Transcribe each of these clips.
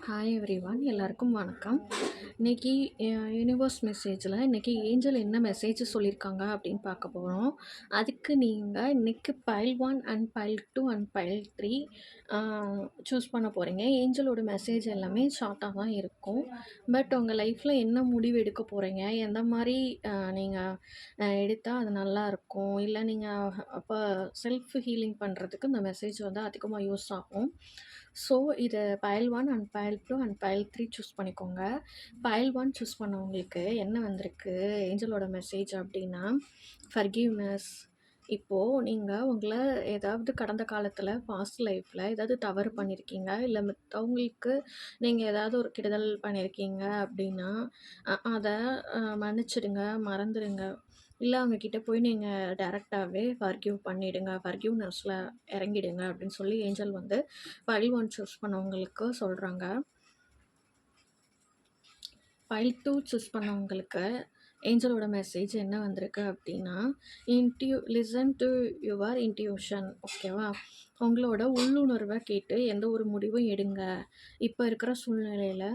Hi everyone, எல்லாருக்கும் வணக்கம். இன்னைக்கு யூனிவர்ஸ் மெசேஜில் இன்னைக்கு ஏஞ்சல் என்ன மெசேஜ் சொல்லியிருக்காங்க அப்படின்னு பார்க்க போகிறோம். அதுக்கு நீங்கள் இன்னைக்கு file 1 and file 2 and file 3 choose பண்ண போகிறீங்க. ஏஞ்சலோட மெசேஜ் எல்லாமே ஷார்ட்டாக தான் இருக்கும். பட் உங்கள் லைஃப்பில் என்ன முடிவு எடுக்க போகிறீங்க, எந்த மாதிரி நீங்கள் எடுத்தால் அது நல்லாயிருக்கும், இல்லை நீங்கள் அப்போ செல்ஃப் ஹீலிங் பண்ணுறதுக்கு இந்த மெசேஜ் வந்து அதிகமாக யூஸ் ஆகும். ஸோ இதை file 1 and file 2 and file 3 choose பண்ணிக்கோங்க. பைல் 1 சூஸ் பண்ணவங்களுக்கு என்ன வந்திருக்கு ஏஞ்சலோட மெசேஜ் அப்படின்னா, ஃபர்கிவ்னஸ். இப்போது நீங்கள் உங்களை ஏதாவது கடந்த காலத்தில் பாஸ்ட் லைஃப்பில் ஏதாவது தவறு பண்ணியிருக்கீங்க, இல்லை மற்றவங்களுக்கு நீங்கள் ஏதாவது ஒரு கெடுதல் பண்ணியிருக்கீங்க அப்படின்னா அதை மன்னிச்சிடுங்க, மறந்துடுங்க. இல்லை அவங்கக்கிட்ட போய் நீங்கள் டைரெக்டாகவே ஃபர்கிவ் பண்ணிவிடுங்க, ஃபர்கிவ்னஸில் இறங்கிடுங்க அப்படின்னு சொல்லி ஏஞ்சல் வந்து பைல் 1 சூஸ் பண்ணவங்களுக்கு சொல்கிறாங்க. பைல் 2 சூஸ் பண்ணவங்களுக்கு ஏஞ்சலோட மெசேஜ் என்ன வந்திருக்கு அப்படின்னா, லிசன் டு யுவர் இன்ட்யூஷன். ஓகேவா? உங்களோட உள்ளுணர்வை கேட்டு எந்த ஒரு முடிவும் எடுங்க. இப்போ இருக்கிற சூழ்நிலையில்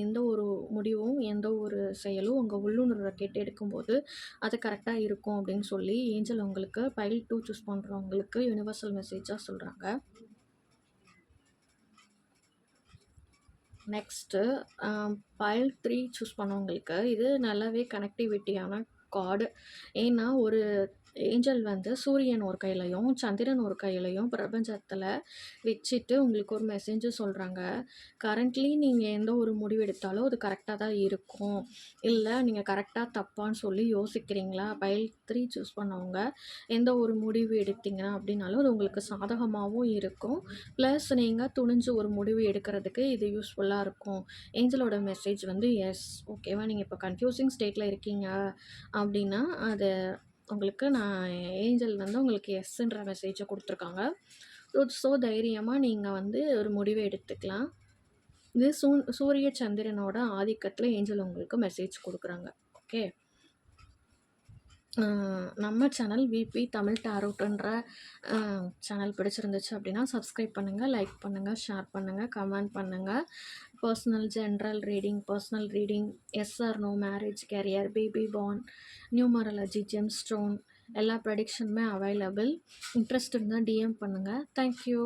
எந்த ஒரு முடிவும் எந்த ஒரு செயலும் உங்கள் உள்ளுணர்வை கேட்டு எடுக்கும்போது அது கரெக்டாக இருக்கும் அப்படின்னு சொல்லி ஏஞ்சல் உங்களுக்கு பைல் 2 சூஸ் பண்ணுறவங்களுக்கு யூனிவர்சல் மெசேஜாக சொல்கிறாங்க. நெக்ஸ்ட்டு பைல் 3 சூஸ் பண்ணவங்களுக்கு இது நல்லாவே கனெக்டிவிட்டியான கார்டு. ஏன்னா ஒரு ஏஞ்சல் வந்து சூரியன் ஒரு கையிலையும் சந்திரன் ஒரு கையிலையும் பிரபஞ்சத்தில் வச்சுட்டு உங்களுக்கு ஒரு மெசேஜ் சொல்கிறாங்க. கரண்ட்லி நீங்கள் எந்த ஒரு முடிவு எடுத்தாலும் அது கரெக்டாக தான் இருக்கும், இல்லை நீங்கள் கரெக்டாக தப்பான்னு சொல்லி யோசிக்கிறீங்களா? பைல் 3 சூஸ் பண்ணவங்க எந்த ஒரு முடிவு எடுத்தீங்கன்னா அப்படின்னாலும் அது உங்களுக்கு சாதகமாகவும் இருக்கும். ப்ளஸ் நீங்கள் துணிஞ்சு ஒரு முடிவு எடுக்கிறதுக்கு இது யூஸ்ஃபுல்லாக இருக்கும். ஏஞ்சலோட மெசேஜ் வந்து எஸ். ஓகேவா? நீங்கள் இப்போ கன்ஃபியூசிங் ஸ்டேட்டில் இருக்கீங்க அப்படின்னா அது உங்களுக்கு ஏஞ்சல் வந்து உங்களுக்கு எஸ்ன்ற மெசேஜை கொடுத்துருக்காங்க. ஸோ தைரியமாக நீங்கள் வந்து ஒரு முடிவை எடுத்துக்கலாம். இது சூரிய சந்திரனோட ஆதிக்கத்தில் ஏஞ்சல் உங்களுக்கு மெசேஜ் கொடுக்குறாங்க. ஓகே, நம்ம சேனல் விபி தமிழ் டாரோட்ன்ற சேனல் பிடிச்சிருந்துச்சு அப்படின்னா சப்ஸ்கிரைப் பண்ணுங்கள், லைக் பண்ணுங்கள், ஷேர் பண்ணுங்கள், கமெண்ட் பண்ணுங்கள். Personal general reading, yes or no, marriage, career, baby born, numerology, gem stone எல்லா ப்ரெடிக்ஷனுமே அவைலபிள். இன்ட்ரெஸ்ட் இருந்தால் டிஎம் பண்ணுங்கள். தேங்க்யூ.